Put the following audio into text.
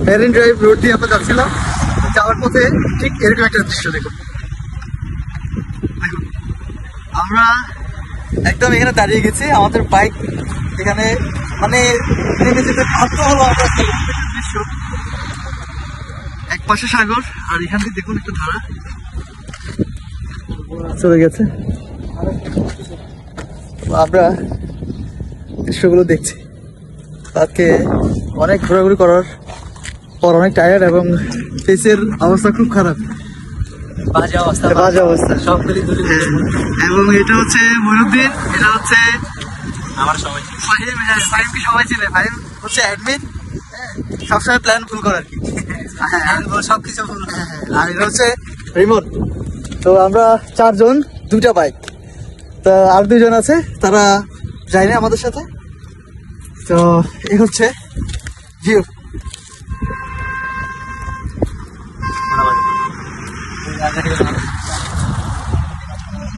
Marine drive road দিয়ে আমরা যাচ্ছিলাম, যাওয়ার পথে ঠিক এরকম একটা দৃশ্য দেখুন। আমরা একদম এখানে দাঁড়িয়ে গেছি, আমাদের বাইক এখানে মানে নেমে যেতে বাধ্য হলো আমরা। দৃশ্য এক পাশে সাগর, আর এখান থেকে দেখুন একটা ধারা চলে গেছে। আমরা দৃশ্যগুলো দেখছি। আজকে অনেক ঘোরাঘুরি করার পর অনেক টায়ার্ড এবং ফেসের অবস্থা খুব খারাপ, বাজে অবস্থা সব মিলিয়ে। এবং এটা হচ্ছে মইনুদ্দিন, এটা হচ্ছে আমার সবাই ফাহিম। হ্যাঁ, ফাহিমকে সবাই চিনে। ফাহিম হচ্ছে অ্যাডমিন, সবসময় প্ল্যান ফুল করে আর কি, সবকিছু ফুল। আর এটা হচ্ছে রিমোট। তো আমরা 4 জন, 2টা বাইক। তা আর 2 জন আছে, তারা যায়নি আমাদের সাথে। তো এই হচ্ছে ভিউ।